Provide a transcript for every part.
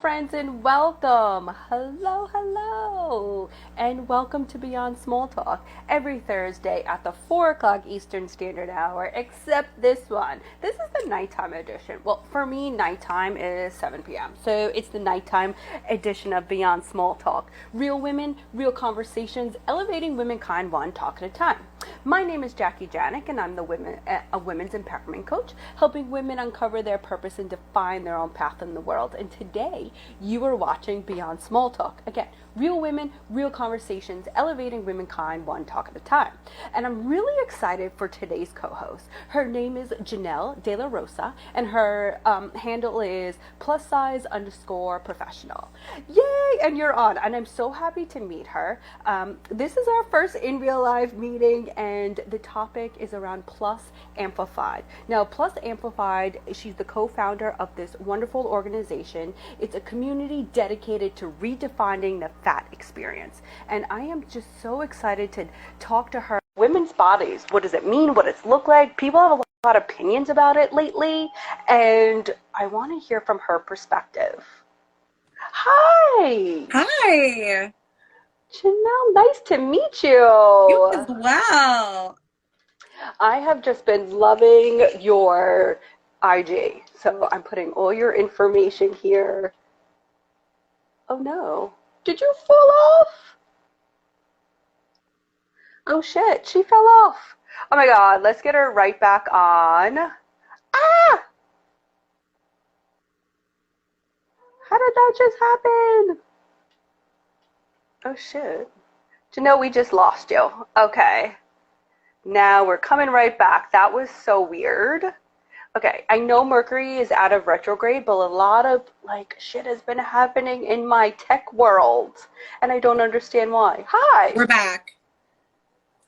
friends, and welcome. Hello, hello, and welcome to Beyond Small Talk every Thursday at the 4 o'clock Eastern Standard Hour, except this one. This is the nighttime edition. Well, for me, nighttime is 7 p.m., so it's the nighttime edition of Beyond Small Talk. Real women, real conversations, elevating womankind one talk at a time. My name is Jackie Janik, and I'm a women's empowerment coach, helping women uncover their purpose and define their own path in the world. And today, you are watching Beyond Small Talk. Again, real women, real conversations, elevating womankind one talk at a time. And I'm really excited for today's co-host. Her name is Jenelle de la Rosa, and her handle is +size_professional. Yay! And you're on, and I'm so happy to meet her. This is our first in real life meeting, and the topic is around Plus Amplified. Now, Plus Amplified, she's the co-founder of this wonderful organization. It's a community dedicated to redefining the fat experience. And I am just so excited to talk to her. Women's bodies, what does it mean? What does it look like? People have a lot of opinions about it lately, and I want to hear from her perspective. Hi! Hi! Jenelle, nice to meet you. You as well. I have just been loving your IG, so I'm putting all your information here. Oh no, did you fall off? Oh shit, she fell off. Oh my god, let's get her right back on. Ah! How did that just happen? Oh shit. Janelle, we just lost you. Okay. Now we're coming right back. That was so weird. Okay, I know Mercury is out of retrograde, but a lot of shit has been happening in my tech world, and I don't understand why. Hi. We're back.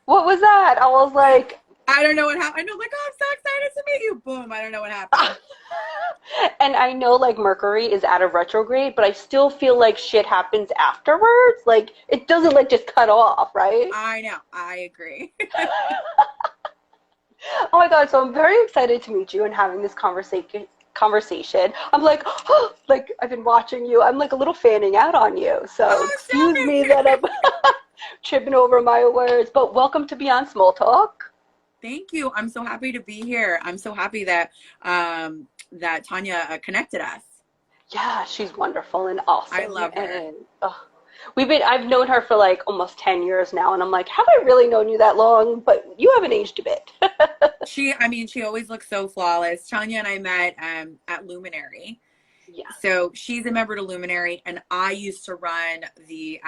What was that? I was like, I don't know what happened. I know, like, oh, I'm so excited to meet you. Boom. I don't know what happened. and I know Mercury is out of retrograde, but I still feel like shit happens afterwards. Like it doesn't just cut off, right? I know. I agree. Oh my god, so I'm very excited to meet you and having this conversation. I'm like, oh, I've been watching you. I'm a little fanning out on you. So excuse me that I'm tripping over my words, but welcome to Beyond Small Talk. Thank you. I'm so happy to be here. I'm so happy that that Tanya connected us. Yeah, she's wonderful and awesome. I love her. And, I've known her for almost 10 years now, and I'm like, have I really known you that long? But you haven't aged a bit. She always looks so flawless. Tanya and I met at Luminary. Yeah. So she's a member to Luminary, and I used to run the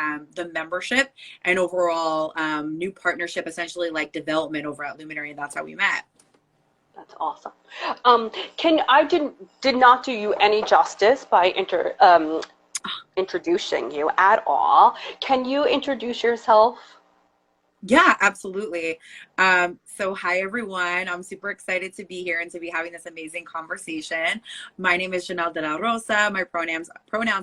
membership and overall new partnership, essentially development over at Luminary, and that's how we met. That's awesome. I did not do you any justice by introducing you at all. Can you introduce yourself? Yeah, absolutely. So hi, everyone. I'm super excited to be here and to be having this amazing conversation. My name is Jenelle de la Rosa. My pronouns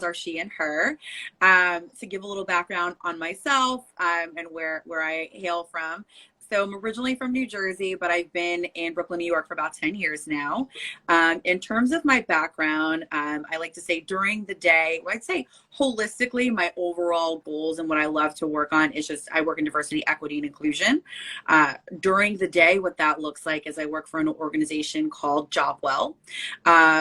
are she and her. To give a little background on myself and where I hail from. So I'm originally from New Jersey, but I've been in Brooklyn, New York for about 10 years now. In terms of my background, I like to say during the day, I'd say holistically, my overall goals and what I love to work on is just I work in diversity, equity, and inclusion. During the day, what that looks like is I work for an organization called JobWell,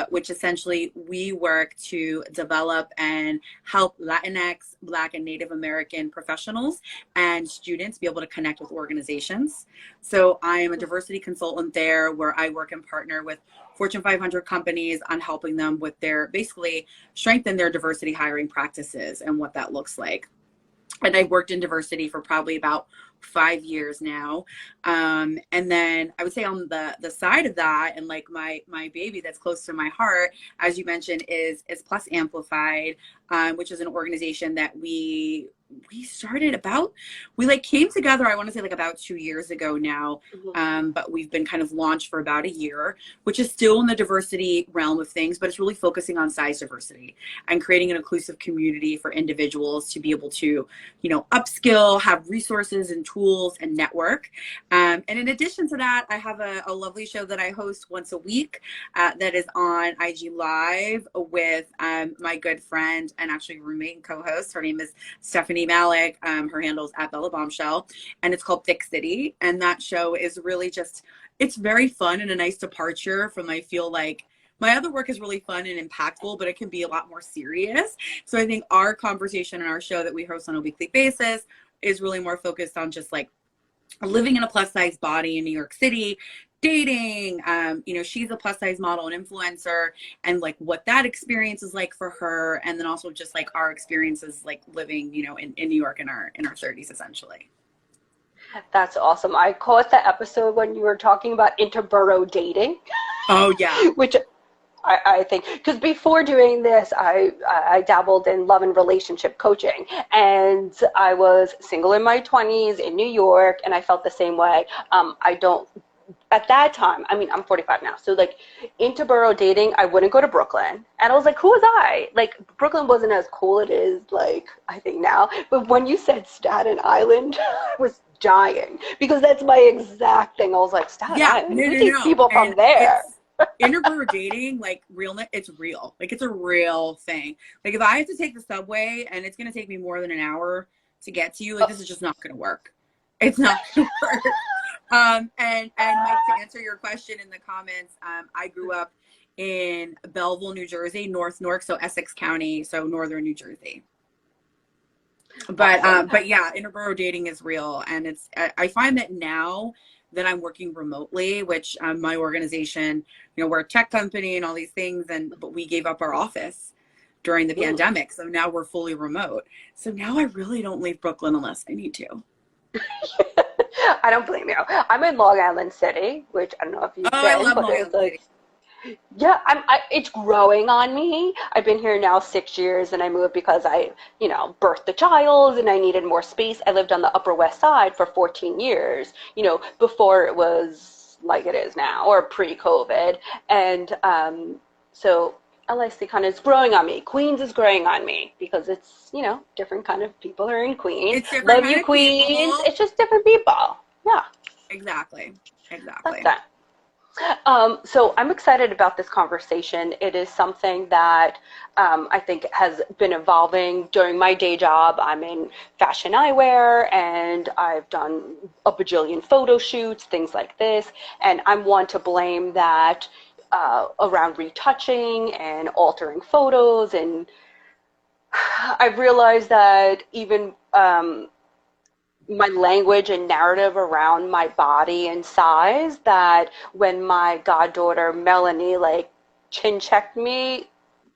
which essentially we work to develop and help Latinx, Black, and Native American professionals and students be able to connect with organizations. So I am a diversity consultant there where I work and partner with Fortune 500 companies on helping them with basically strengthen their diversity hiring practices and what that looks like. And I've worked in diversity for probably about 5 years now. And then I would say on the side of that, and my baby that's close to my heart, as you mentioned, is Plus Amplified, which is an organization that we we started about, we like came together, I want to say like about 2 years ago now. But we've been kind of launched for about a year, which is still in the diversity realm of things, but it's really focusing on size diversity and creating an inclusive community for individuals to be able to, upskill, have resources and tools and network. And in addition to that, I have a lovely show that I host once a week that is on IG Live with my good friend and actually roommate and co-host. Her name is Stephanie Malik. Her handle's at Bella Bombshell, and it's called ThicCity. And that show is really just, it's very fun and a nice departure from, I feel like, my other work is really fun and impactful, but it can be a lot more serious. So I think our conversation and our show that we host on a weekly basis is really more focused on just like living in a plus size body in New York City, dating, she's a plus size model and influencer, and like what that experience is like for her. And then also just like our experiences, like living, in New York in our 30s, essentially. That's awesome. I caught the episode when you were talking about interborough dating. Oh yeah. Which I think, because before doing this, I dabbled in love and relationship coaching, and I was single in my 20s in New York, and I felt the same way. At that time, I mean, I'm 45 now, so like interborough dating, I wouldn't go to Brooklyn, and I was like, who was I? Like, Brooklyn wasn't as cool it is, like, I think now, but when you said Staten Island, I was dying, because that's my exact thing. I was like, Staten Island, who takes people from there? Interborough dating, like it's real. Like it's a real thing. Like if I have to take the subway and it's gonna take me more than an hour to get to you, like this is just not gonna work. It's not gonna work. And Mike, to answer your question in the comments, I grew up in Belleville, New Jersey, North Newark, so Essex County, so northern New Jersey. But yeah, interborough dating is real, and I find that now that I'm working remotely, which my organization, we're a tech company and all these things, but we gave up our office during the pandemic, so now we're fully remote. So now I really don't leave Brooklyn unless I need to. I don't blame you. I'm in Long Island City, which I don't know if you've been. I love Long Island City. Yeah, it's growing on me. I've been here now 6 years, and I moved because I, birthed a child and I needed more space. I lived on the Upper West Side for 14 years, before it was like it is now, or pre-COVID. And so LIC kind of is growing on me. Queens is growing on me because it's, different kind of people are in Queens. Love you, Queens. People. It's just different people. Yeah. Exactly. That's that. So I'm excited about this conversation. It is something that I think has been evolving during my day job. I'm in fashion eyewear, and I've done a bajillion photo shoots, things like this. And I'm one to blame that around retouching and altering photos. And I've realized that even my language and narrative around my body and size, that when my goddaughter Melanie chin checked me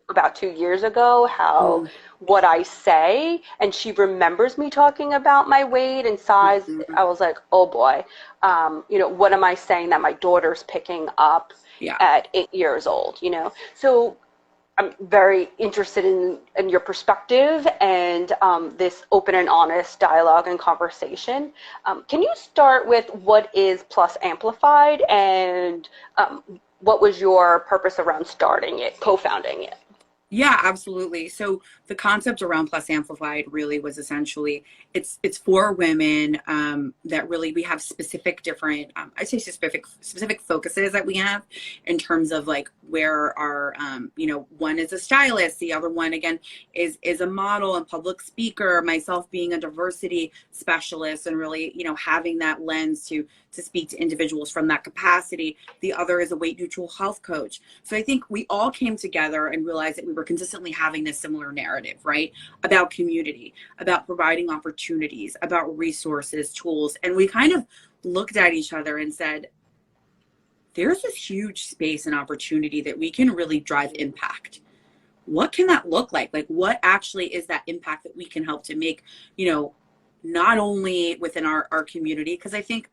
about 2 years ago, how what I say, and she remembers me talking about my weight and size, I was like, oh boy, what am I saying that my daughter's picking up at 8 years old, So I'm very interested in your perspective and this open and honest dialogue and conversation. Can you start with what is Plus Amplified, and what was your purpose around starting it, co-founding it? Yeah, absolutely. So the concept around Plus Amplified really was essentially, it's for women that really, we have specific different, I'd say specific focuses that we have in terms of like where our, one is a stylist, the other one again is a model and public speaker, myself being a diversity specialist and really, having that lens to speak to individuals from that capacity. The other is a weight neutral health coach. So I think we all came together and realized that we were consistently having this similar narrative, right? About community, about providing opportunities, about resources, tools. And we kind of looked at each other and said, there's this huge space and opportunity that we can really drive impact. What can that look like? Like, what actually is that impact that we can help to make, not only within our community? Because I think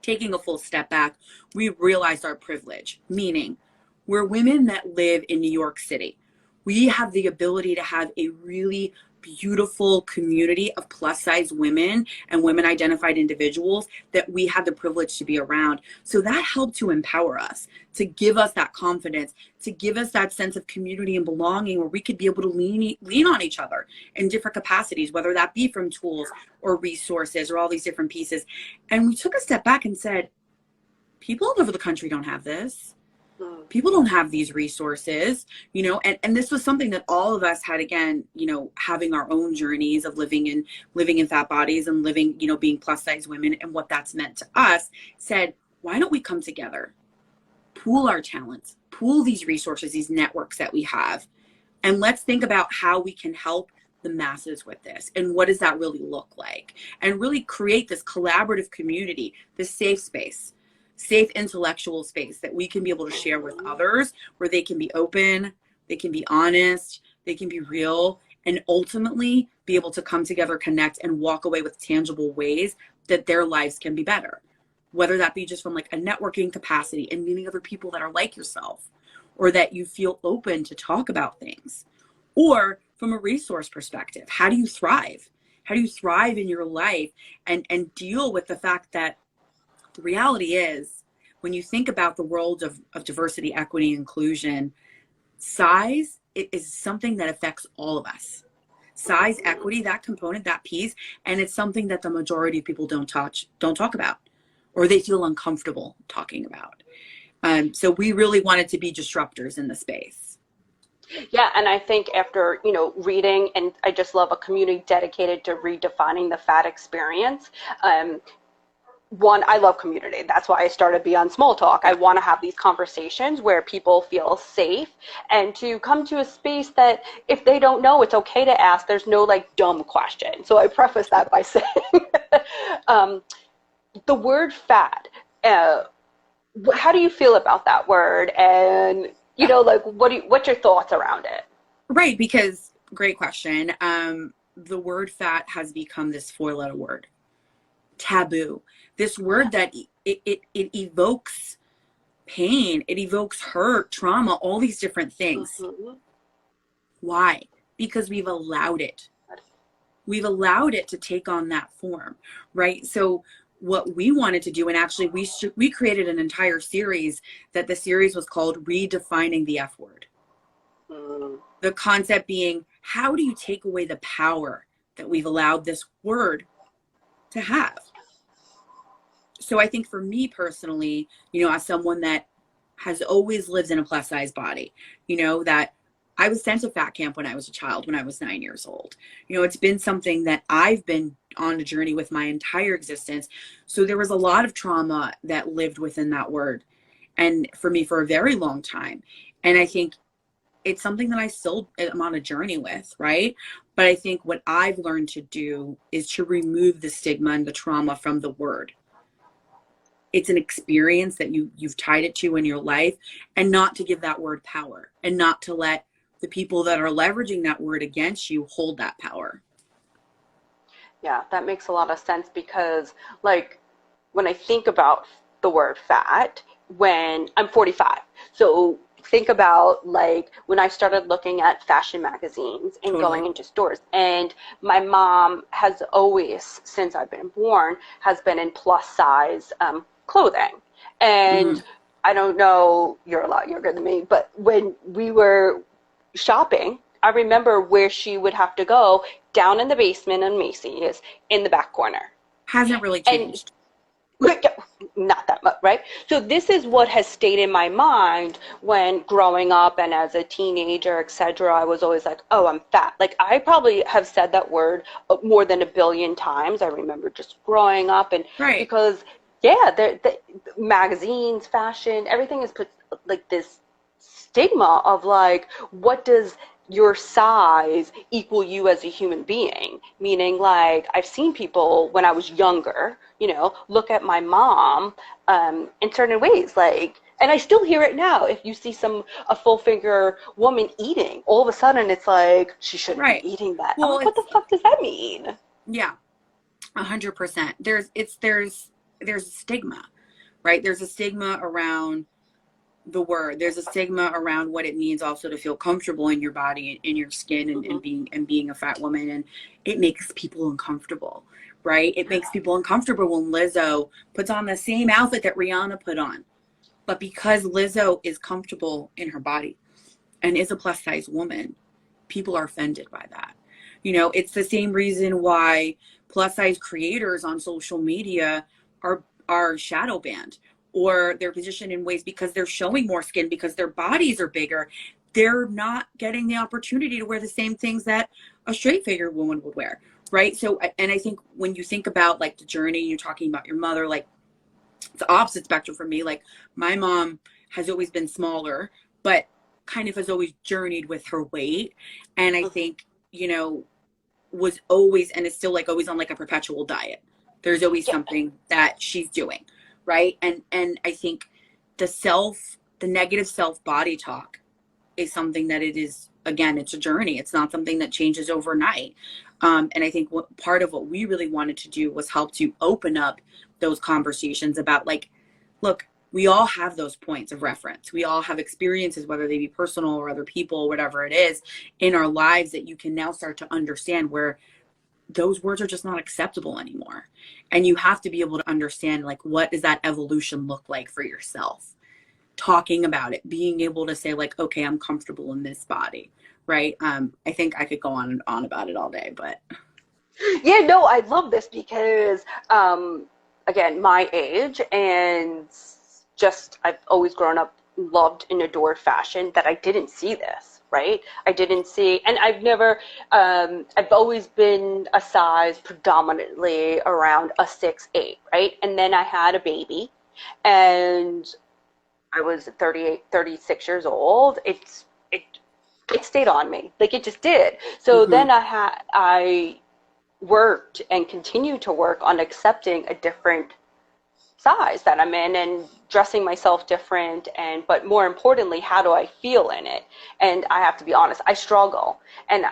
taking a full step back, we realized our privilege, meaning we're women that live in New York City. We have the ability to have a really beautiful community of plus size women and women identified individuals that we had the privilege to be around. So that helped to empower us, to give us that confidence, to give us that sense of community and belonging where we could be able to lean on each other in different capacities, whether that be from tools or resources or all these different pieces. And we took a step back and said, people all over the country don't have this. People don't have these resources, you know, and this was something that all of us had, again, you know, having our own journeys of living in fat bodies and living, you know, being plus size women and what that's meant to us, said, why don't we come together, pool our talents, pool these resources, these networks that we have, and let's think about how we can help the masses with this and what does that really look like, and really create this collaborative community, this safe space, safe intellectual space that we can be able to share with others, where they can be open, they can be honest, they can be real, and ultimately be able to come together, connect, and walk away with tangible ways that their lives can be better. Whether that be just from like a networking capacity and meeting other people that are like yourself, or that you feel open to talk about things, or from a resource perspective, how do you thrive? How do you thrive in your life and deal with the fact that the reality is, when you think about the world of diversity, equity, inclusion, size, it is something that affects all of us. Size, equity, that component, that piece, and it's something that the majority of people don't talk about, or they feel uncomfortable talking about. So we really wanted to be disruptors in the space. Yeah, and I think after, you know, reading, and I just love a community dedicated to redefining the fat experience. One, I love community. That's why I started Beyond Small Talk. I want to have these conversations where people feel safe and to come to a space that if they don't know, it's okay to ask. There's no like dumb question. So I preface that by saying the word fat, how do you feel about that word? And, you know, like what's your thoughts around it? Right, because great question. The word fat has become this 4-letter word. Taboo. This word that it evokes pain, it evokes hurt, trauma, all these different things. Mm-hmm. Why? Because we've allowed it. We've allowed it to take on that form, right? So what we wanted to do, and actually we created an entire series, that the series was called Redefining the F Word. The concept being, how do you take away the power that we've allowed this word to have? So I think for me personally, you know, as someone that has always lived in a plus size body, you know, that I was sent to fat camp when I was a child, when I was 9 years old. You know, it's been something that I've been on a journey with my entire existence. So there was a lot of trauma that lived within that word. And for me, for a very long time. And I think it's something that I still am on a journey with, right? But I think what I've learned to do is to remove the stigma and the trauma from the word. It's an experience that you've tied it to in your life, and not to give that word power, and not to let the people that are leveraging that word against you hold that power. Yeah, that makes a lot of sense, because like when I think about the word fat, when I'm 45, so think about like when I started looking at fashion magazines and going into stores, and my mom has always, since I've been born, has been in plus size clothing. And I don't know, you're a lot younger than me, but when we were shopping, I remember where she would have to go, down in the basement in Macy's, in the back corner. Hasn't really changed. Not that much, right? So this is what has stayed in my mind when growing up and as a teenager, etc. I was always like, oh, I'm fat. Like I probably have said that word more than 1 billion times. I remember just growing up, and because the magazines, fashion, everything is put like this stigma of like, what does your size equal you as a human being? Meaning, like, I've seen people when I was younger, you know, look at my mom in certain ways, like, and I still hear it now. If you see a full figure woman eating, all of a sudden it's like, she shouldn't be eating that. Well, I'm like, what the fuck does that mean? Yeah, 100%. There's a stigma, right? There's a stigma around the word. There's a stigma around what it means also to feel comfortable in your body, in your skin, and being a fat woman, and it makes people uncomfortable, right? It makes people uncomfortable when Lizzo puts on the same outfit that Rihanna put on. But because Lizzo is comfortable in her body and is a plus size woman, people are offended by that. You know, it's the same reason why plus size creators on social media are shadow banned, or they're positioned in ways because they're showing more skin, because their bodies are bigger. They're not getting the opportunity to wear the same things that a straight figure woman would wear, right? So, and I think when you think about like the journey, you're talking about your mother, like it's the opposite spectrum for me. Like my mom has always been smaller, but kind of has always journeyed with her weight. And I think, you know, was always, and is still like always on like a perpetual diet. There's always something that she's doing, right? And I think the negative self body talk is something that it is, again, it's a journey. It's not something that changes overnight. And I think part of what we really wanted to do was help to open up those conversations about like, look, we all have those points of reference. We all have experiences, whether they be personal or other people, whatever it is in our lives, that you can now start to understand where those words are just not acceptable anymore. And you have to be able to understand, like, what does that evolution look like for yourself? Talking about it, being able to say like, okay, I'm comfortable in this body, right? I think I could go on and on about it all day, but. Yeah, no, I love this because, again, my age and just I've always grown up, loved and adored fashion, that I didn't see this, right? I didn't see, and I've always been a size predominantly around a 6'8", right? And then I had a baby and I was 38, 36 years old. It stayed on me. Like it just did. So then I worked and continue to work on accepting a different size that I'm in and dressing myself different, but more importantly, how do I feel in it? And I have to be honest, I struggle, and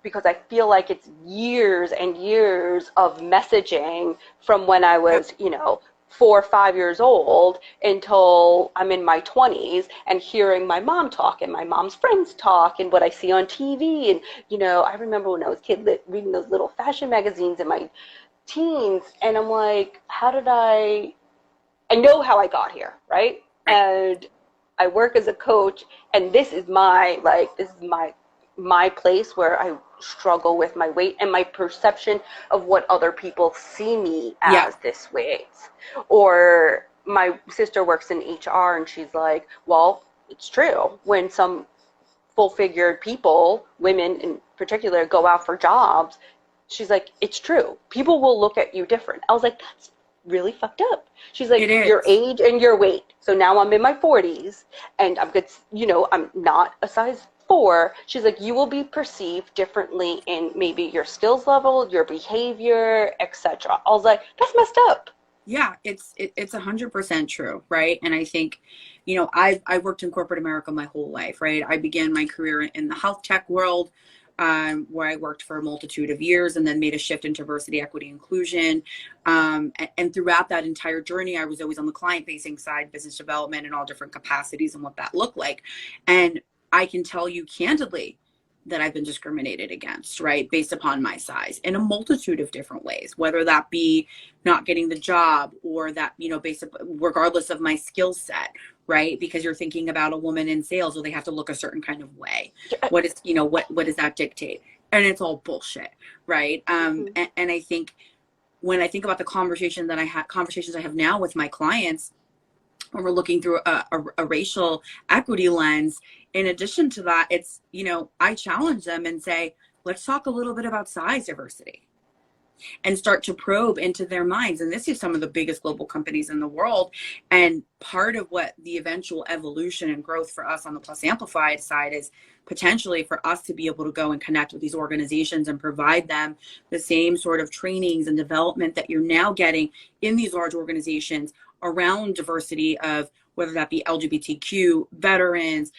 because I feel like it's years and years of messaging from when I was 4 or 5 years old until I'm in my 20s, and hearing my mom talk and my mom's friends talk and what I see on TV. And I remember when I was a kid reading those little fashion magazines in my teens, and I'm like, I know how I got here, right? And I work as a coach, and this is my place where I struggle with my weight and my perception of what other people see me as this weight. Or my sister works in HR, and she's like, well, it's true. When some full-figured people, women in particular, go out for jobs, she's like, it's true. People will look at you different. I was like, that's really fucked up. She's like, your age and your weight. So now I'm in my 40s and I'm good, I'm not a size 4. She's like, you will be perceived differently in maybe your skills level, your behavior, etc. I was like, that's messed up. Yeah, it's 100% true, right? And I think, I've worked in corporate America my whole life, right? I began my career in the health tech world, where I worked for a multitude of years, and then made a shift into diversity, equity, inclusion. And throughout that entire journey, I was always on the client-facing side, business development in all different capacities and what that looked like. And I can tell you candidly that I've been discriminated against, right, based upon my size in a multitude of different ways, whether that be not getting the job, or that, regardless of my skill set, right? Because you're thinking about a woman in sales, or they have to look a certain kind of way. What does that dictate? And it's all bullshit, right? And I think when I think about the conversations I have now with my clients, when we're looking through a racial equity lens, in addition to that, it's, I challenge them and say, let's talk a little bit about size diversity, and start to probe into their minds. And this is some of the biggest global companies in the world. And part of what the eventual evolution and growth for us on the Plus Amplified side is potentially for us to be able to go and connect with these organizations and provide them the same sort of trainings and development that you're now getting in these large organizations around diversity, of whether that be LGBTQ, veterans,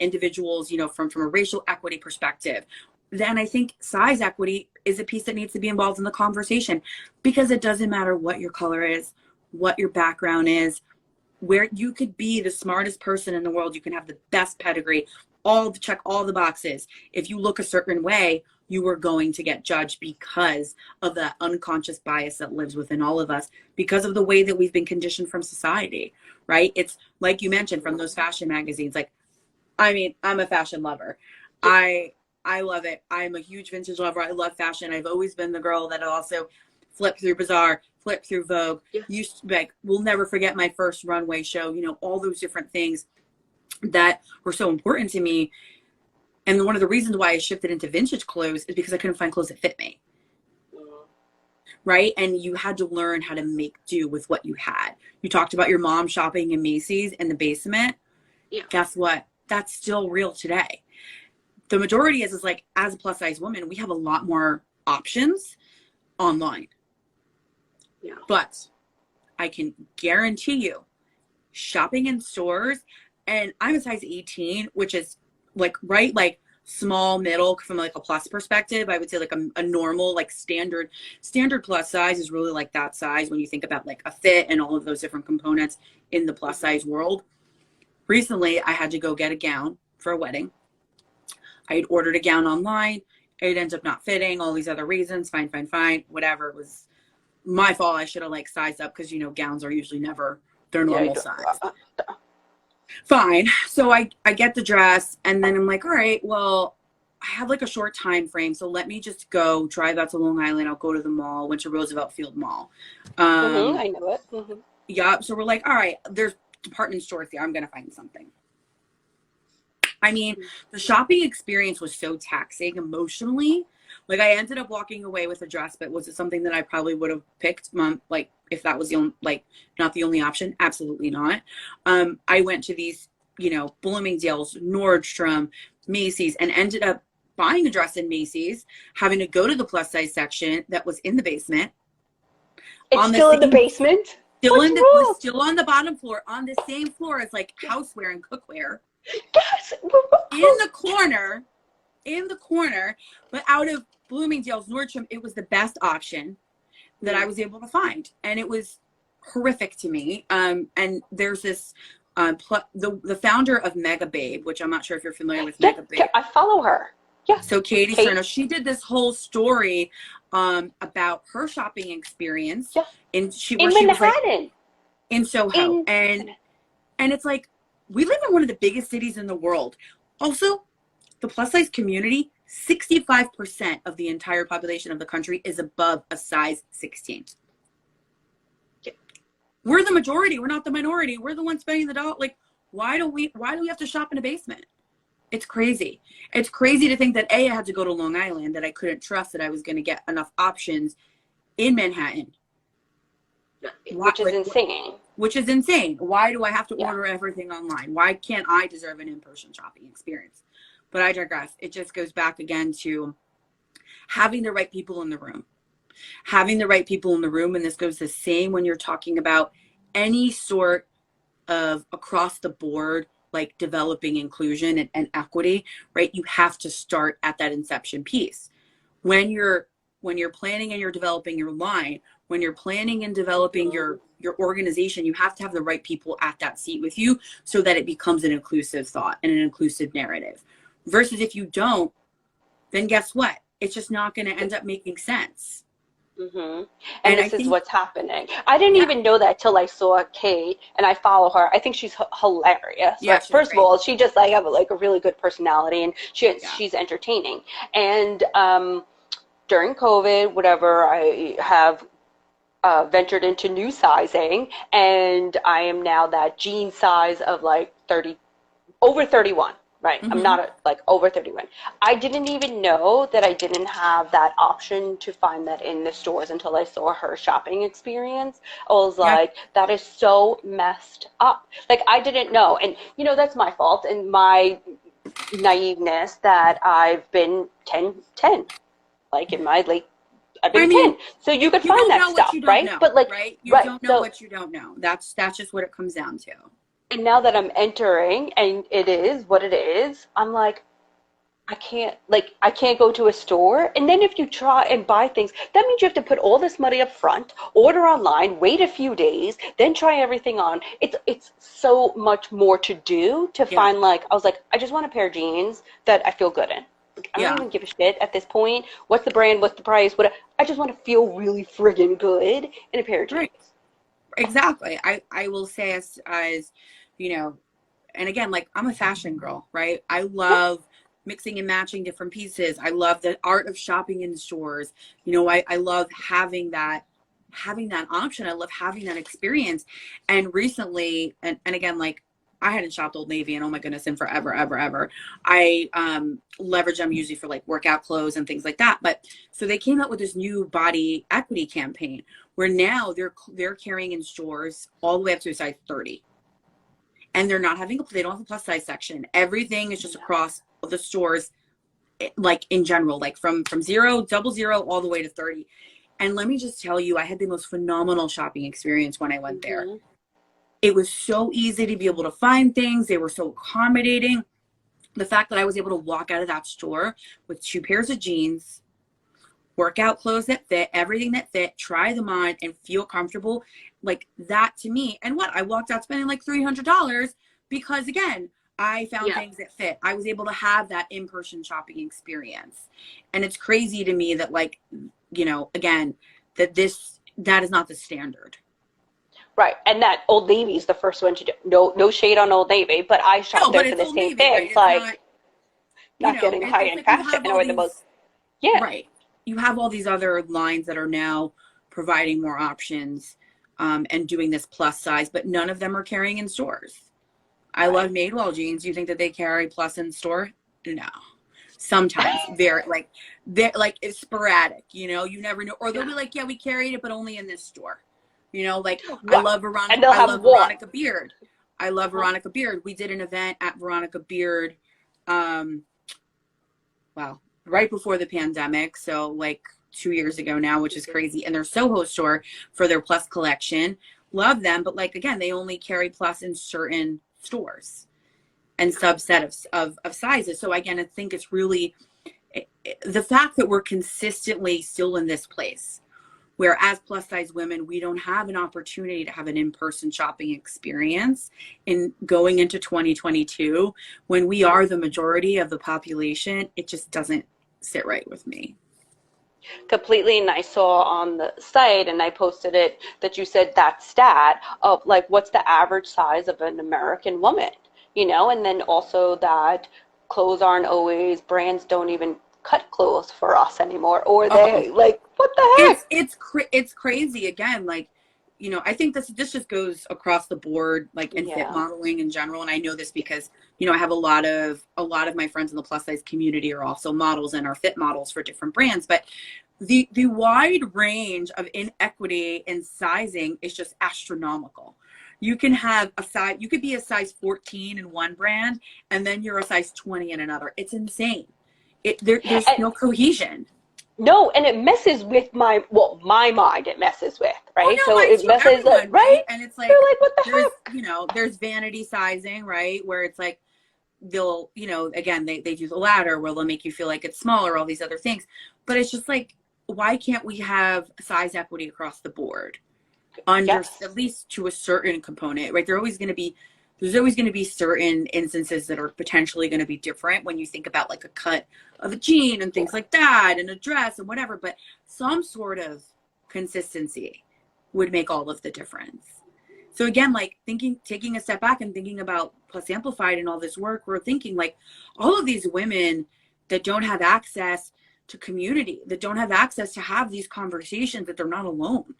individuals, from a racial equity perspective. Then I think size equity is a piece that needs to be involved in the conversation, because it doesn't matter what your color is, what your background is. where you could be the smartest person in the world, you can have the best pedigree, check all the boxes. If you look a certain way, you are going to get judged because of that unconscious bias that lives within all of us, because of the way that we've been conditioned from society, right? It's like you mentioned, from those fashion magazines. Like, I mean, I'm a fashion lover. I love it. I'm a huge vintage lover. I love fashion. I've always been the girl that also flipped through Bazaar, flipped through Vogue. Yeah. Used to, like, will never forget my first runway show, you know, all those different things that were so important to me. And one of the reasons why I shifted into vintage clothes is because I couldn't find clothes that fit me. Right? And you had to learn how to make do with what you had. You talked about your mom shopping in Macy's in the basement. Yeah. Guess what? That's still real today. The majority is like, as a plus size woman, we have a lot more options online. Yeah. But I can guarantee you, shopping in stores, and I'm a size 18, which is like, right, like small, middle, from like a plus perspective. I would say like a normal, like standard plus size is really like that size when you think about like a fit and all of those different components in the plus size world. Recently, I had to go get a gown for a wedding. I had ordered a gown online. It ends up not fitting, all these other reasons. Fine, whatever. It was my fault. I should have like sized up, because, you know, gowns are usually never their normal size. Fine. So I get the dress, and then I'm like, all right, well, I have like a short time frame, so let me just go drive out to Long Island. I'll go to the mall. Went to Roosevelt Field Mall. I know it. Yeah. So we're like, all right, there's department stores there. I'm going to find something. I mean, the shopping experience was so taxing emotionally. Like, I ended up walking away with a dress, but was it something that I probably would have picked, like, if that was the only, like, not the only option? Absolutely not. I went to these, you know, Bloomingdale's, Nordstrom, Macy's, and ended up buying a dress in Macy's, having to go to the plus size section that was in the basement. It's still in the basement? Still on the bottom floor, on the same floor as like houseware and cookware. Yes. In the corner, but out of Bloomingdale's, Nordstrom, it was the best option that I was able to find. And it was horrific to me. And there's this, the founder of Mega Babe, which I'm not sure if you're familiar with Mega Babe. I follow her. Yeah. So Katie Sterno, she did this whole story about her shopping experience. Yeah. And she was like, in Soho. And it's like, we live in one of the biggest cities in the world. Also, the plus size community, 65% of the entire population of the country is above a size 16. Yeah. We're the majority. We're not the minority. We're the ones spending the dollar. Like, why do we have to shop in a basement? It's crazy. It's crazy to think that I had to go to Long Island, that I couldn't trust that I was going to get enough options in Manhattan. Which is insane. Which is insane. Why do I have to order everything online? Why can't I deserve an in-person shopping experience? But I digress. It just goes back again to having the right people in the room. Having the right people in the room, and this goes the same when you're talking about any sort of across the board, like developing inclusion and equity, right? You have to start at that inception piece. When you're planning and you're developing your line, when you're planning and developing your organization, you have to have the right people at that seat with you so that it becomes an inclusive thought and an inclusive narrative. Versus if you don't, then guess what? It's just not going to end up making sense. Mm-hmm. And this is what's happening. I didn't even know that till I saw Kate, and I follow her. I think she's hilarious. Yeah, right? First of all, she just like have a really good personality, and she's entertaining. And during COVID, whatever, I have ventured into new sizing, and I am now that jean size of like over 31. Right. Mm-hmm. I'm not over 31. I didn't even know that I didn't have that option to find that in the stores until I saw her shopping experience. I was like, that is so messed up. Like, I didn't know. And, you know, that's my fault and my naiveness that I've been 10. Like, in my late, I've been 10. So you could find that stuff, right? But like, right? You don't know what you don't know. That's just what it comes down to. And now that I'm entering and it is what it is, I'm like, I can't go to a store. And then if you try and buy things, that means you have to put all this money up front, order online, wait a few days, then try everything on. It's so much more to do to Yeah. find, like, I was like, I just want a pair of jeans that I feel good in. Like, I don't Yeah. even give a shit at this point. What's the brand? What's the price? What? I just want to feel really friggin' good in a pair of jeans. Right. Exactly. I will say as, you know, and again, like I'm a fashion girl, right? I Yeah. love mixing and matching different pieces. I love the art of shopping in stores. You know, I love having that option. I love having that experience. And recently, and again, like I hadn't shopped Old Navy and oh my goodness, in forever, ever, ever. I leverage them usually for like workout clothes and things like that. But so they came out with this new body equity campaign where now they're carrying in stores all the way up to a size 30. And they don't have a plus size section. Everything is just across the stores, like in general, like from zero, double zero, all the way to 30. And let me just tell you, I had the most phenomenal shopping experience when I went there. Hmm. It was so easy to be able to find things. They were so accommodating. The fact that I was able to walk out of that store with 2 pairs of jeans, workout clothes that fit, everything that fit, try them on and feel comfortable, like that to me. And what I walked out spending like $300 because again, I found Yeah. things that fit. I was able to have that in-person shopping experience. And it's crazy to me that like, you know, again, that is not the standard. Right. And that Old Navy's the first one to do. No, no shade on Old Navy, but I No, shop but there for it's the Old same Navy, right? things. It's not, Like, you not know, getting it's high-end like you fashion have all or the most. these, Yeah. right. You have all these other lines that are now providing more options and doing this plus size, but none of them are carrying in stores. I love Right. Madewell jeans. You think that they carry plus in store? No. Sometimes very like they're like it's sporadic, you know, you never know. Or they'll Yeah. be like, yeah, we carried it, but only in this store. You know, like Right. And they'll I have love one. Veronica Beard. I love Uh-huh. Veronica Beard. We did an event at Veronica Beard um wow, right before the pandemic. So like 2 years ago now, which is crazy. And their Soho store for their plus collection. Love them. But like, again, they only carry plus in certain stores and subset of sizes. So again, I think it's really the fact that we're consistently still in this place where as plus size women, we don't have an opportunity to have an in-person shopping experience in going into 2022 when we are the majority of the population. It just doesn't sit right with me. Completely. And I saw on the site, and I posted it, that you said that stat of like, what's the average size of an American woman? And then also that clothes aren't always, brands don't even cut clothes for us anymore, or Oh, they like, what the heck? it's crazy again. Like, you know, I think this just goes across the board, like in fit Yeah. modeling in general. And I know this because, you know, I have a lot of my friends in the plus size community are also models and are fit models for different brands. But the wide range of inequity in sizing is just astronomical. You can have you could be a size 14 in one brand, and then you're a size 20 in another. It's insane. There's And no cohesion. no, and it messes with my mind, it messes with, Oh right? no, So mine it too. messes, Everyone, right? right? And it's They're like like, what the there's, heck? you know, there's vanity sizing, right? Where it's like they'll, you know, again, they do the ladder where they'll make you feel like it's smaller, all these other things. But it's just like, why can't we have size equity across the board under Yes. at least to a certain component, right? There's always going to be certain instances that are potentially going to be different when you think about like a cut of a jean and Yeah. things like that and a dress and whatever, but some sort of consistency would make all of the difference. So again, like taking a step back and thinking about Plus Amplified and all this work, we're thinking like all of these women that don't have access to community, that don't have access to have these conversations, that they're not alone,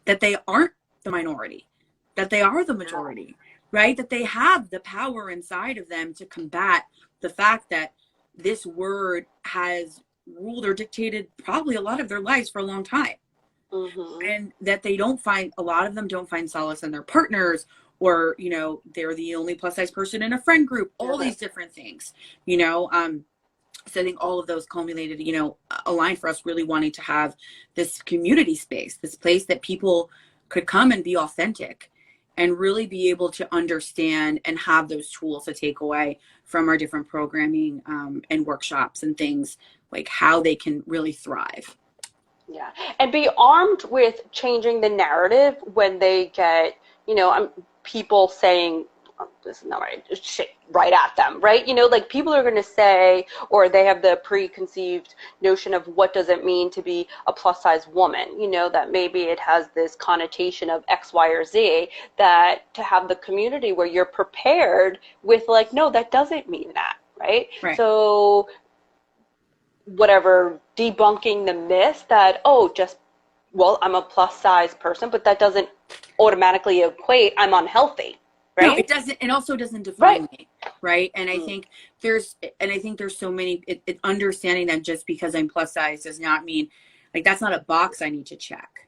that they aren't the minority, that they are the majority, right? That they have the power inside of them to combat the fact that this word has ruled or dictated probably a lot of their lives for a long time. Mm-hmm. And that a lot of them don't find solace in their partners, or, you know, they're the only plus size person in a friend group, all Yeah. these different things, you know. So I think all of those culminated, you know, aligned for us really wanting to have this community space, this place that people could come and be authentic and really be able to understand and have those tools to take away from our different programming and workshops and things, like how they can really thrive. Yeah. And be armed with changing the narrative when they get, people saying, oh, this is not right, shit right at them, right? Like people are going to say, or they have the preconceived notion of what does it mean to be a plus size woman, that maybe it has this connotation of X, Y, or Z, that to have the community where you're prepared with like, no, that doesn't mean that, right? Right. So whatever, debunking the myth that, oh, just, well, I'm a plus size person, but that doesn't automatically equate I'm unhealthy, No, right? it doesn't. It also doesn't Right. define me, right? And I think there's so many. Understanding that just because I'm plus size does not mean, like, that's not a box I need to check.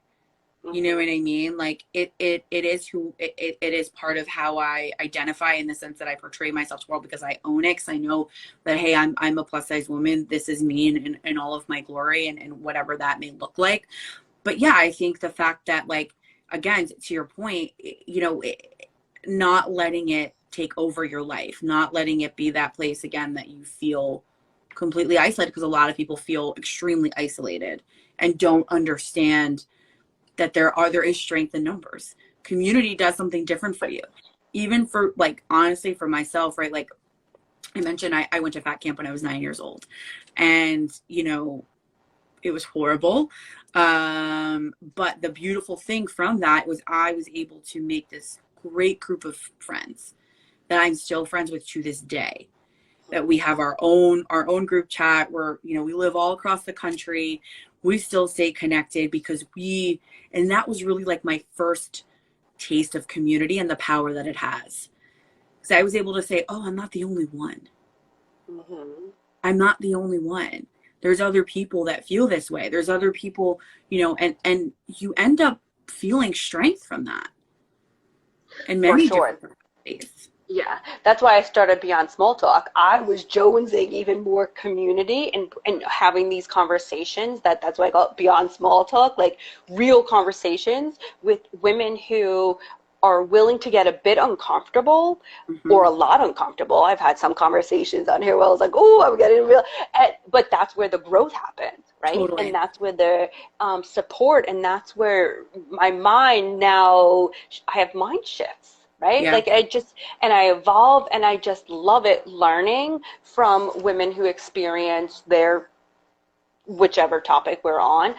You know what I mean? Like it is it is part of how I identify, in the sense that I portray myself to the world, because I own it. Cause I know that, hey, I'm a plus size woman. This is me in all of my glory, and whatever that may look like. But yeah, I think the fact that, like, again, to your point, not letting it take over your life, not letting it be that place again that you feel completely isolated, because a lot of people feel extremely isolated and don't understand that there is strength in numbers. Community does something different for you. Even for, like, honestly, for myself, right? Like I mentioned, I went to fat camp when I was 9 years old, and it was horrible. But the beautiful thing from that was I was able to make this great group of friends that I'm still friends with to this day. That we have our own group chat where, we live all across the country. We still stay connected because and that was really like my first taste of community and the power that it has. So I was able to say, oh, I'm not the only one. Mm-hmm. I'm not the only one. There's other people that feel this way. There's other people, and you end up feeling strength from that in For many sure. different ways. Yeah, that's why I started Beyond Small Talk. I was jonesing even more community and having these conversations. That's why I call it Beyond Small Talk, like real conversations with women who are willing to get a bit uncomfortable Mm-hmm. or a lot uncomfortable. I've had some conversations on here where I was like, oh, I'm getting real. But that's where the growth happens, right? And Totally. that's where the support, and that's where my mind now, I have mind shifts, right? Yeah. Like and I evolve, and I just love it learning from women who experience their whichever topic we're on,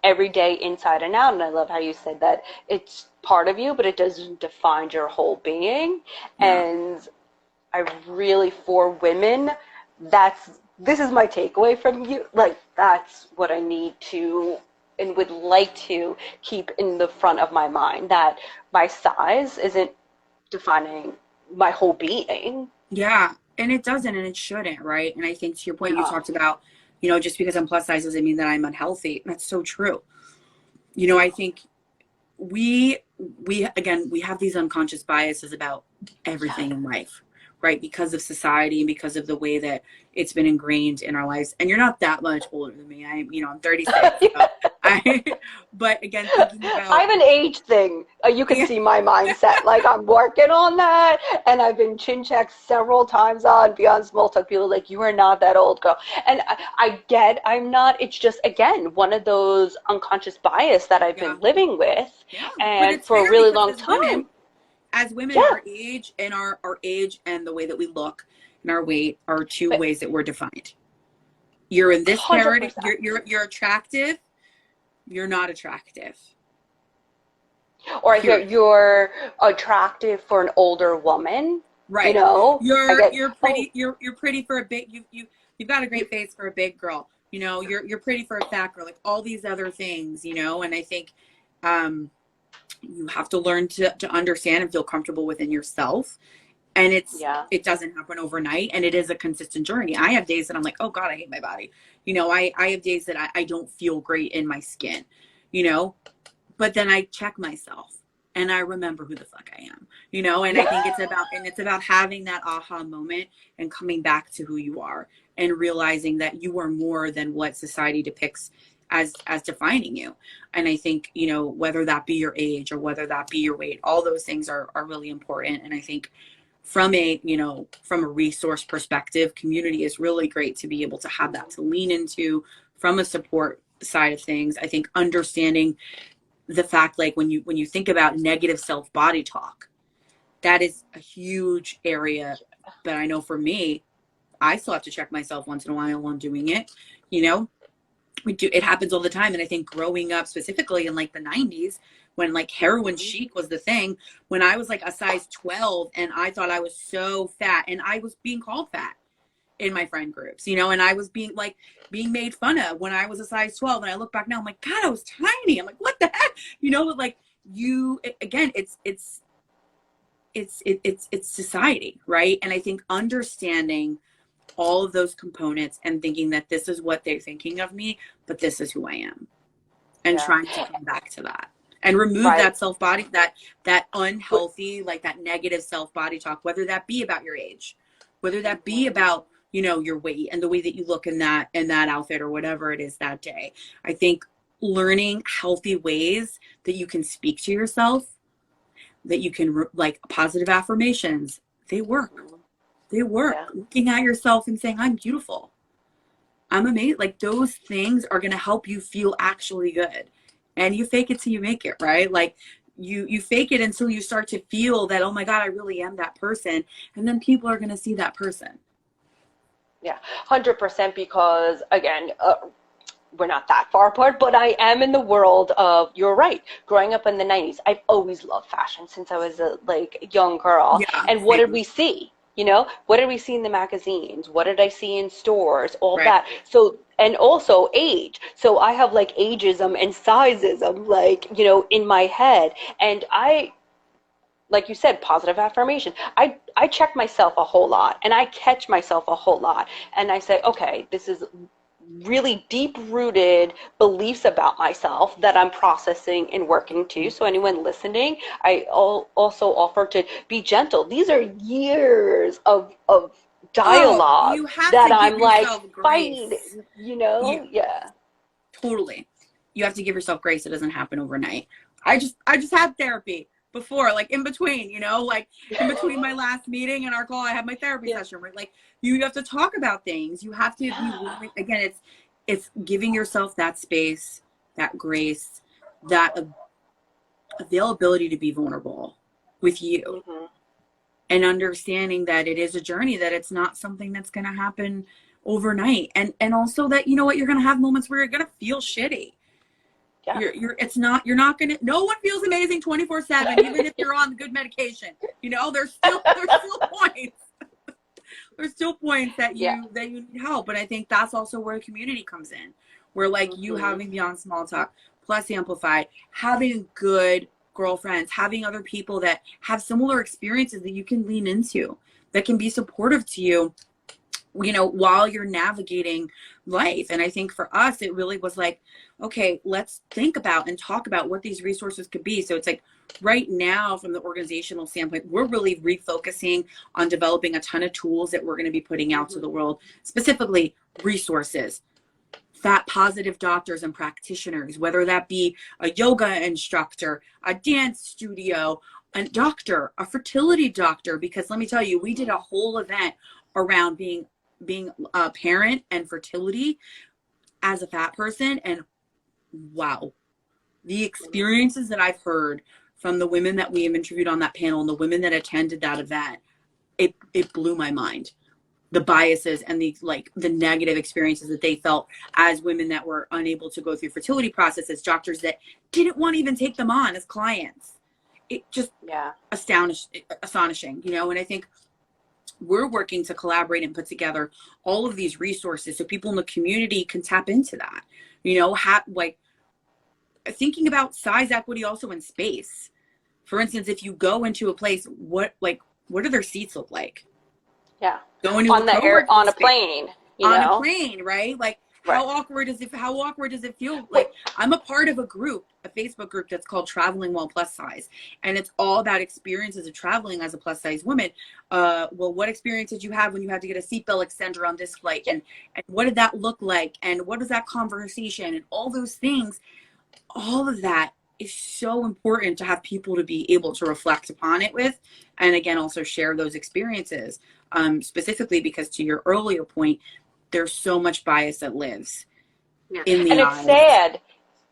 every day inside and out. And I love how you said that it's part of you, but it doesn't define your whole being. Yeah. And I really, for women, this is my takeaway from you. Like, that's what I need to and would like to keep in the front of my mind, that my size isn't defining my whole being. Yeah, and it doesn't, and it shouldn't, right? And I think, to your point, you No. talked about, just because I'm plus size doesn't mean that I'm unhealthy. That's so true. No. I think we have these unconscious biases about Yeah. everything in life, right? Because of society and because of the way that it's been ingrained in our lives. And you're not that much older than me. I'm 36. So but again, thinking I about, have an age thing. You can yeah, see my mindset. Like, I'm working on that, and I've been chin checked several times on Beyond Small Talk. People are like, you are not that old, girl. And I get I'm not. It's just, again, one of those unconscious bias that I've yeah, been living with, yeah. But and it's for a fair really because long time. as women, Yeah, our age and our age and the way that we look and our weight are two but ways that we're defined. You're in this parity. 100%. You're attractive. You're not attractive. Or I hear Period. you're attractive for an older woman. Right. I get, You're oh, pretty. You're pretty for a big. You've got a great face for a big girl. You're pretty for a fat girl. Like all these other things. And I think, you have to learn to understand and feel comfortable within yourself. And yeah. it doesn't happen overnight, and it is a consistent journey. I have days that I'm like, oh God, I hate my body. I have days that I don't feel great in my skin, but then I check myself and I remember who the fuck I am, and I think it's about having that aha moment and coming back to who you are and realizing that you are more than what society depicts as defining you. And I think, you know, whether that be your age or whether that be your weight, all those things are really important. And I think from a, you know, from a resource perspective, community is really great to be able to have that to lean into from a support side of things. I think understanding the fact, like when you think about negative self body talk, that is a huge area. But I know for me, I still have to check myself once in a while while I'm doing it. You know, it happens all the time. And I think growing up specifically in like the 90s, when like heroin chic was the thing, when I was like a size 12 and I thought I was so fat, and I was being called fat in my friend groups, you know, and I was being made fun of when I was a size 12. And I look back now, I'm like, God, I was tiny. I'm like, what the heck? You know, like again, it's society, right? And I think understanding all of those components and thinking that this is what they're thinking of me, but this is who I am, and trying to come back to that and remove that self-body, that unhealthy, like that negative self-body talk, whether that be about your age, whether that be about, you know, your weight and the way that you look in that outfit or whatever it is that day. I think learning healthy ways that you can speak to yourself, that you can like positive affirmations, they work. They work. Looking at yourself and saying, I'm beautiful, I'm amazing. Like those things are going to help you feel actually good. And you fake it till you make it, right? Like you fake it until you start to feel that, oh my God, I really am that person. And then people are going to see that person. Yeah, 100%. Because again, we're not that far apart, but I am in the world of, you're right, growing up in the 90s, I've always loved fashion since I was a young girl. Yeah, and what did we see? You know, what did we see in the magazines? What did I see in stores? All that. So, and also age. So I have like ageism and sizeism, like, you know, in my head. And I, like you said, positive affirmation. I check myself a whole lot, and I catch myself a whole lot. And I say, okay, this is really deep-rooted beliefs about myself that I'm processing and working to. So anyone listening, I also offer to be gentle. These are years of dialogue that I'm like fighting, you know? Totally. You have to give yourself grace. It doesn't happen overnight. I just had therapy before, like in between, you know, like in between my last meeting and our call, I had my therapy session, right? Like you have to talk about things. You have to be willing. Again, it's giving yourself that space, that grace, that availability to be vulnerable with you, and understanding that it is a journey, that it's not something that's going to happen overnight. And also that, you know what, you're going to have moments where you're going to feel shitty. You're not gonna, no one feels amazing 24/7, even if you're on good medication. You know, there's still points. There's still points that you need help. But I think that's also where community comes in. Where like you having Beyond Small Talk plus Amplified, having good girlfriends, having other people that have similar experiences that you can lean into, that can be supportive to you, you know, while you're navigating life. And I think for us, it really was like, okay, let's think about and talk about what these resources could be. So it's like right now, from the organizational standpoint, we're really refocusing on developing a ton of tools that we're going to be putting out to the world, specifically resources, fat positive doctors and practitioners, whether that be a yoga instructor, a dance studio, a doctor, a fertility doctor. Because let me tell you, we did a whole event around being a parent and fertility as a fat person. And wow, the experiences that I've heard from the women that we have interviewed on that panel and the women that attended that event, it blew my mind. The biases and the negative experiences that they felt as women that were unable to go through fertility processes, doctors that didn't want to even take them on as clients. It just astonishing, you know. And I think we're working to collaborate and put together all of these resources so people in the community can tap into that, you know, like thinking about size equity also in space. For instance, if you go into a place, what do their seats look like? Yeah. Going to on a plane, you know? On a plane, right? Like how awkward does it feel? Like, I'm a part of a group, a Facebook group that's called Traveling While Plus Size. And it's all about experiences of traveling as a plus size woman. Well, what experience did you have when you had to get a seatbelt extender on this flight? And what did that look like? And what was that conversation? And all those things, all of that is so important to have people to be able to reflect upon it with. And again, also share those experiences, specifically because, to your earlier point, there's so much bias that lives in the And it's eyes. sad,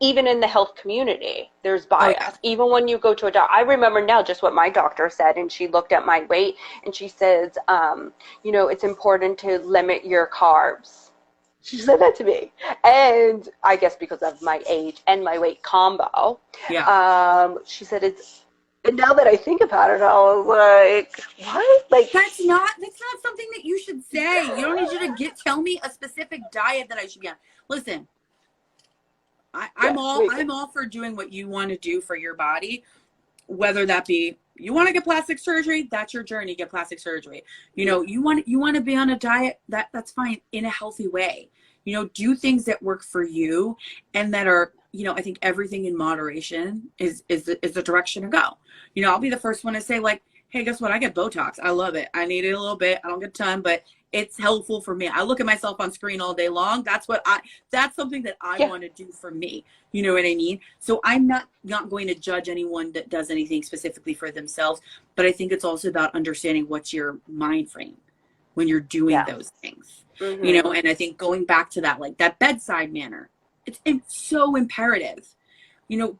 even in the health community, there's bias. Oh, yeah. Even when you go to a doctor, I remember now just what my doctor said, and she looked at my weight and she says, you know, it's important to limit your carbs. She said that to me. And I guess because of my age and my weight combo, she said and now that I think about it, I was like, what? Like, that's not something that you should say. You don't need you to tell me a specific diet that I should be on. Listen, I'm all for doing what you want to do for your body, whether that be you want to get plastic surgery, that's your journey, get plastic surgery. You know, you want to be on a diet, that's fine, in a healthy way. You know, do things that work for you and that are, you know, I think everything in moderation is the direction to go. You know, I'll be the first one to say, like, hey, guess what? I get Botox. I love it. I need it a little bit. I don't get a ton, but it's helpful for me. I look at myself on screen all day long. That's something that I want to do for me. You know what I mean? So I'm not going to judge anyone that does anything specifically for themselves, but I think it's also about understanding what's your mind frame when you're doing those things. Mm-hmm. You know, and I think going back to that, like that bedside manner, it's so imperative. You know,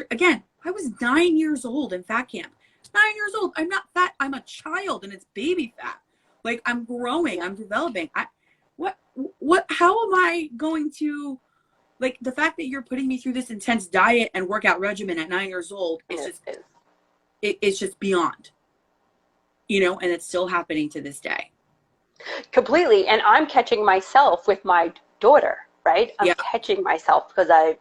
again, I was 9 years old in fat camp. 9 years old. I'm not fat. I'm a child, and it's baby fat. Like, I'm growing. I'm developing. How am I going to, like, the fact that you're putting me through this intense diet and workout regimen at 9 years old is it's just beyond, you know, and it's still happening to this day. Completely. And I'm catching myself with my daughter, right? I'm catching myself because I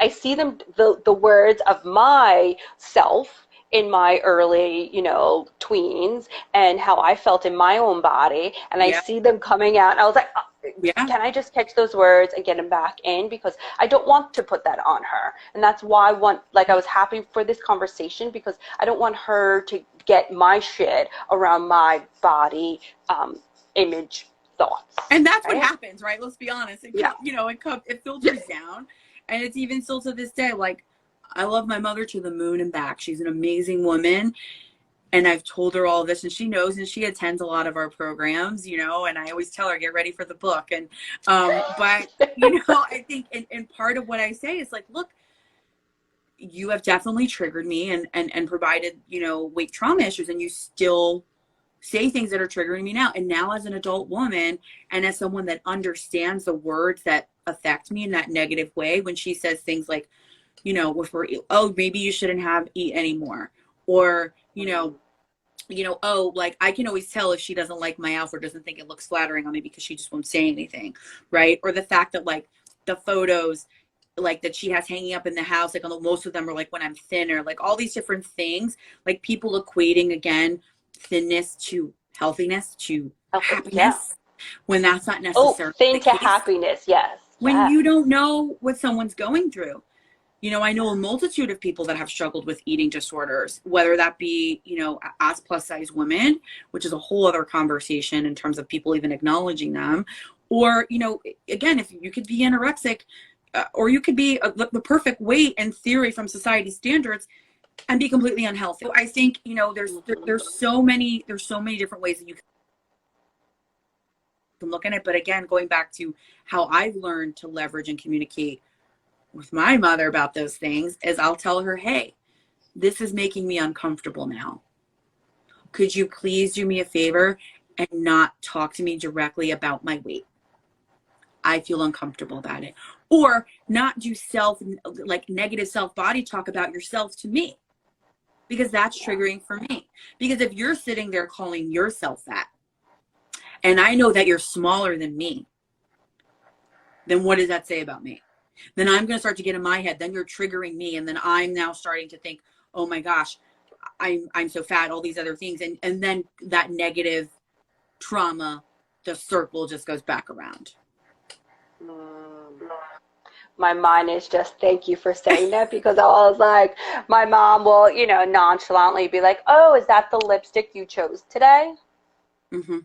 see them, the words of myself in my early, you know, tweens and how I felt in my own body. And I see them coming out. And I was like, can I just catch those words and get them back in? Because I don't want to put that on her. And that's why I was happy for this conversation, because I don't want her to get my shit around my body image thoughts. And that's what happens, right? Let's be honest. It filters down. And it's even still to this day, like, I love my mother to the moon and back. She's an amazing woman. And I've told her all this, and she knows, and she attends a lot of our programs, you know, and I always tell her, get ready for the book. And, but, you know, I think, and part of what I say is like, look, you have definitely triggered me and provided, you know, weight trauma issues, and you still say things that are triggering me now. And now as an adult woman and as someone that understands the words that affect me in that negative way, when she says things like, you know, maybe you shouldn't eat anymore, or, like, I can always tell if she doesn't like my outfit, doesn't think it looks flattering on me, because she just won't say anything, right? Or the fact that, like, the photos, like, that she has hanging up in the house, like, most of them are like when I'm thinner, like all these different things, like people equating, again, thinness to healthiness to happiness, when that's not necessarily thin to happiness. When you don't know what someone's going through. You know, I know a multitude of people that have struggled with eating disorders, whether that be, you know, as plus size women, which is a whole other conversation in terms of people even acknowledging them, or, you know, again, if you could be anorexic, or you could be the perfect weight in theory from society standards and be completely unhealthy. So I think, you know, there's so many different ways that you can look at it. But again, going back to how I've learned to leverage and communicate with my mother about those things, is I'll tell her, hey, this is making me uncomfortable now. Could you please do me a favor and not talk to me directly about my weight? I feel uncomfortable about it. Or not do negative self-body talk about yourself to me, because that's triggering for me. Because if you're sitting there calling yourself fat, and I know that you're smaller than me, then what does that say about me? Then I'm going to start to get in my head. Then you're triggering me. And then I'm now starting to think, oh my gosh, I'm so fat, all these other things. And then that negative trauma, the circle just goes back around. Mm. My mind is just thank you for saying that, because I was like, my mom will, nonchalantly be like, "Oh, is that the lipstick you chose today?" Mm-hmm.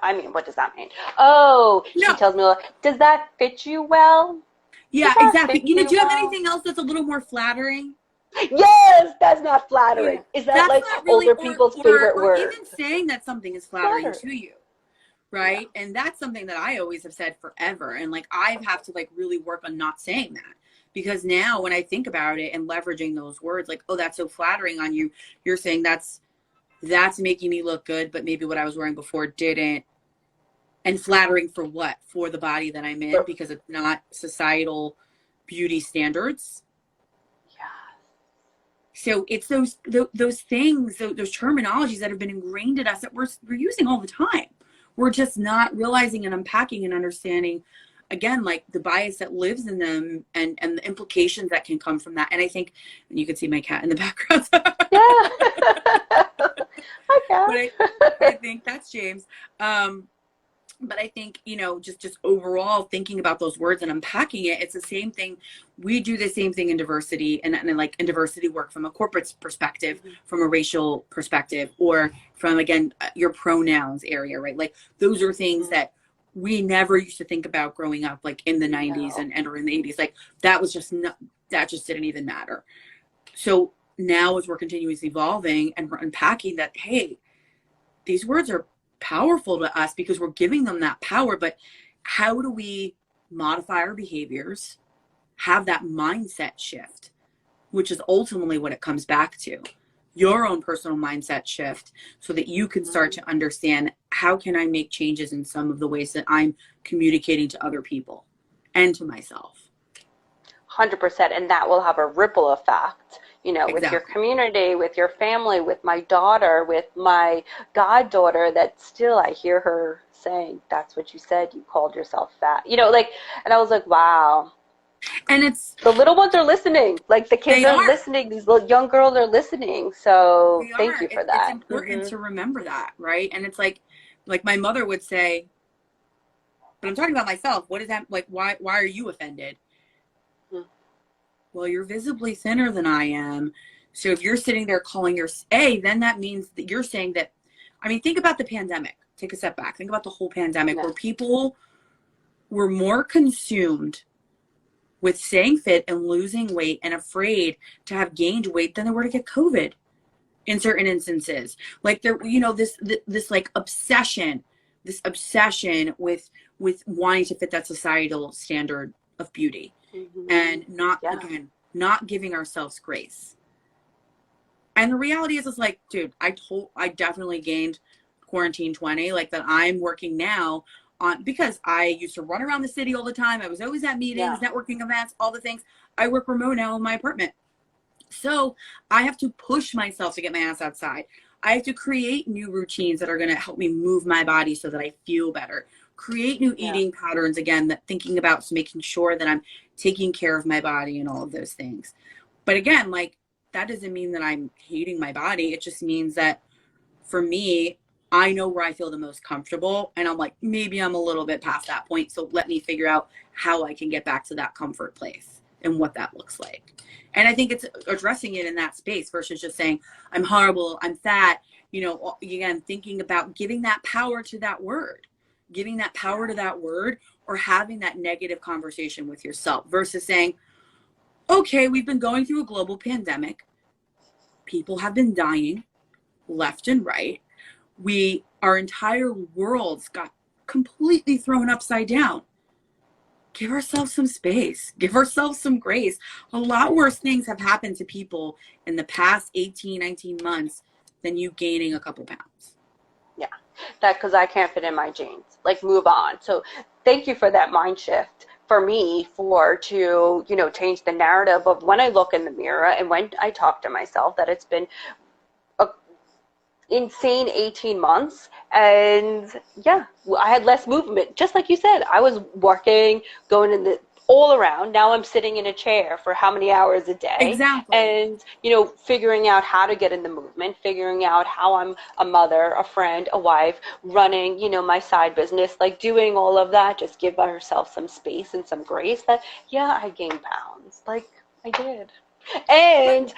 I mean, what does that mean? Oh, she No. tells me, "Does that fit you well? Does Yeah, that exactly. fit Do you you have well?" anything else that's a little more flattering? Yes, that's not Yeah. flattering. Is that That's like not really, older people's favorite or word? even saying that something is flattering Flattering. to you, Yeah. right? And that's something that I always have said forever. And like I've have to like really work on not saying that. Because now when I think about it and leveraging those words, like, oh, that's so flattering on you, you're saying that's making me look good, but maybe what I was wearing before didn't. And flattering for what? For the body that I'm in, because it's not societal beauty standards. Yeah. So it's those things, those terminologies that have been ingrained in us that we're using all the time. We're just not realizing and unpacking and understanding, again, like the bias that lives in them and the implications that can come from that. And I think, and you can see my cat in the background. Yeah. but Okay. I think that's James. But I think, just overall thinking about those words and unpacking it, it's the same thing. We do the same thing in diversity and like in diversity work from a corporate perspective, from a racial perspective, or from, again, your pronouns area, right? Like those are things that we never used to think about growing up, like in the 90s No. and or in the 80s. Like that was just not, that just didn't even matter. So now as we're continuously evolving and we're unpacking that, hey, these words are powerful to us because we're giving them that power, but how do we modify our behaviors, have that mindset shift, which is ultimately what it comes back to, your own personal mindset shift, so that you can start to understand, how can I make changes in some of the ways that I'm communicating to other people and to myself. 100%. And that will have a ripple effect, with your Exactly. community, with your family, with my daughter, with my goddaughter, that still I hear her saying, "That's what you said. You called yourself fat." And I was like, wow. And it's, The little ones are listening. Like the kids they are are, listening. These little young girls are listening. So they thank are, you for it's that. important to remember that, right? And it's like my mother would say, but I'm talking about myself. What is that? Like, why are you offended? Mhm. Well, you're visibly thinner than I am. So if you're sitting there calling your A, then that means that you're saying that, I mean, think about the pandemic. Take a step back. Think about the whole pandemic, Yeah. where people were more consumed with staying fit and losing weight and afraid to have gained weight than they were to get COVID in certain instances. Like there, this like obsession, with wanting to fit that societal standard of beauty, Hmm. and not, Yeah. again, not giving ourselves grace. And the reality is like, dude, I definitely gained quarantine 20, like that I'm working now on, because I used to run around the city all the time. I was always at Yeah. meetings, networking events, all the things. I work remote now in my apartment. So I have to push myself to get my ass outside. I have to create new routines that are going to help me move my body so that I feel better. Create new Yeah. eating patterns, again, that thinking about, so making sure that I'm taking care of my body and all of those things. But again, like, that doesn't mean that I'm hating my body. It just means that for me, I know where I feel the most comfortable. And I'm like, maybe I'm a little bit past that point. So let me figure out how I can get back to that comfort place and what that looks like. And I think it's addressing it in that space versus just saying, I'm horrible, I'm fat. Again, thinking about giving that power to that word, giving that power to that word, or having that negative conversation with yourself versus saying, okay, we've been going through a global pandemic. People have been dying left and right. Our entire world's got completely thrown upside down. Give ourselves some space, give ourselves some grace. A lot worse things have happened to people in the past 18, 19 months than you gaining a couple pounds. Yeah. That, because I can't fit in my jeans. Like, move on. So thank you for that mind shift for me, to, change the narrative of when I look in the mirror and when I talk to myself, that it's been a insane 18 months. And yeah, I had less movement. Just like you said, I was working, going in the all around. Now I'm sitting in a chair for how many hours a day? Exactly. And, you know, figuring out how to get in the movement, figuring out how I'm a mother, a friend, a wife, running, you know, my side business, like doing all of that, just give ourselves some space and some grace that, yeah, I gained pounds. Like, I did. And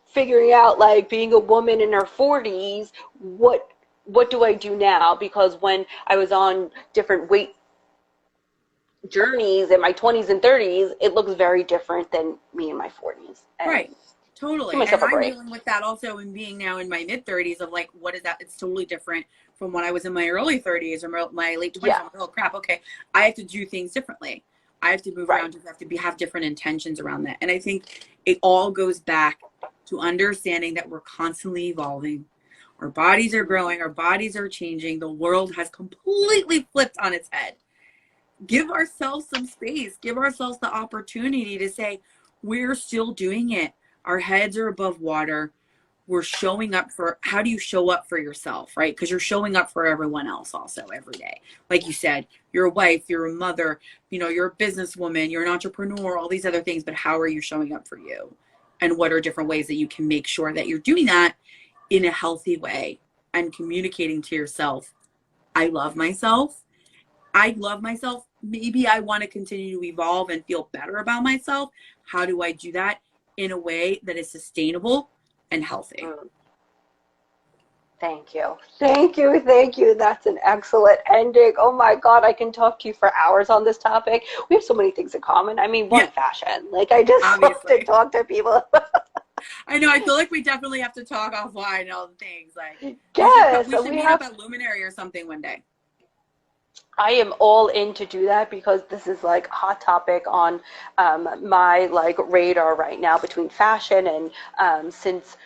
figuring out, like, being a woman in her 40s, what do I do now? Because when I was on different weight journeys in my 20s and 30s, it looks very different than me in my 40s. And right. Totally. give myself And a I'm break. dealing with that also in being now in my mid 30s of like, what is that? It's totally different from when I was in my early 30s or my late 20s. Yeah. I'm like, oh crap. Okay. I have to do things differently. I have to move Right. around. I have to have different intentions around that. And I think it all goes back to understanding that we're constantly evolving. Our bodies are growing. Our bodies are changing. The world has completely flipped on its head. Give ourselves some space. Give ourselves the opportunity to say, we're still doing it. Our heads are above water. We're showing up for, how do you show up for yourself, right? Because you're showing up for everyone else also every day. Like you said, you're a wife, you're a mother, you know, you're a businesswoman, you're an entrepreneur, all these other things, but how are you showing up for you? And what are different ways that you can make sure that you're doing that in a healthy way and communicating to yourself, I love myself. I love myself. Maybe I want to continue to evolve and feel better about myself. How do I do that in a way that is sustainable and healthy? Thank you. Thank you. Thank you. That's an excellent ending. Oh my God, I can talk to you for hours on this topic. We have so many things in common. I mean, one, fashion. Like, I just love to talk to people. I know. I feel like we definitely have to talk offline and all the things. Like, yes, we should meet up at Luminary or something one day. I am all in to do that because this is like a hot topic on my like radar right now between fashion and since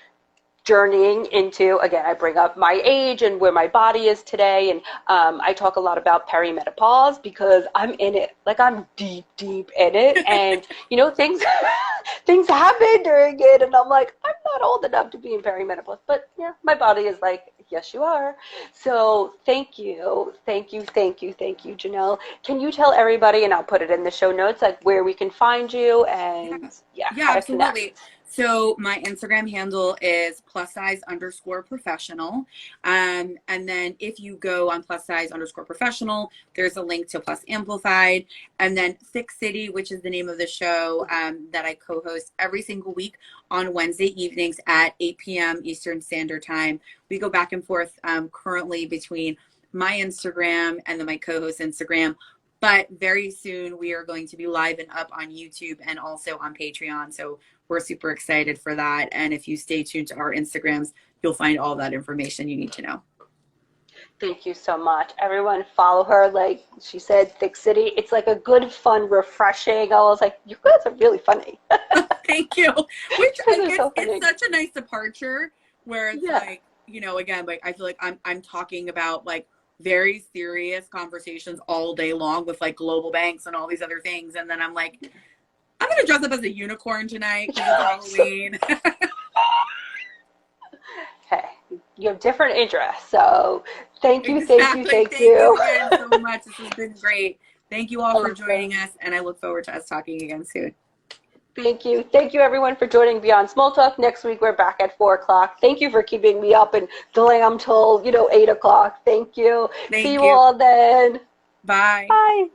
journeying into, again, I bring up my age and where my body is today. And I talk a lot about perimenopause because I'm in it. Like, I'm deep in it. And, you know, things happen during it. And I'm like, I'm not old enough to be in perimenopause. But, yeah, my body is like, yes, you are. So thank you, Jenelle. Can you tell everybody, and I'll put it in the show notes, like where we can find you and how to connect? Absolutely. So my Instagram handle is +size_professional. And then if you go on +size_professional, there's a link to Plus Amplified. And then ThicCity, which is the name of the show that I co-host every single week on Wednesday evenings at 8 p.m. Eastern Standard Time. We go back and forth currently between my Instagram and then my co-host Instagram. But very soon we are going to be live and up on YouTube and also on Patreon. So we're super excited for that. And if you stay tuned to our Instagrams, you'll find all that information you need to know. Thank you so much. Everyone follow her. Like she said, ThicCity. It's like a good, fun, refreshing. I was like, you guys are really funny. Thank you. Which it's such a nice departure where it's like, you know, again, like I feel like I'm talking about like very serious conversations all day long with like global banks and all these other things. And then I'm like, I'm going to dress up as a unicorn tonight because it's Halloween. Hey, you have different interests. So thank you, exactly. thank you. Again so much. This has been great. Thank you all for joining us. And I look forward to us talking again soon. Thank you. Thank you, everyone, for joining Beyond Small Talk. Next week, we're back at 4 o'clock. Thank you for keeping me up and delaying till, 8 o'clock. Thank you. See you all then. Bye. Bye.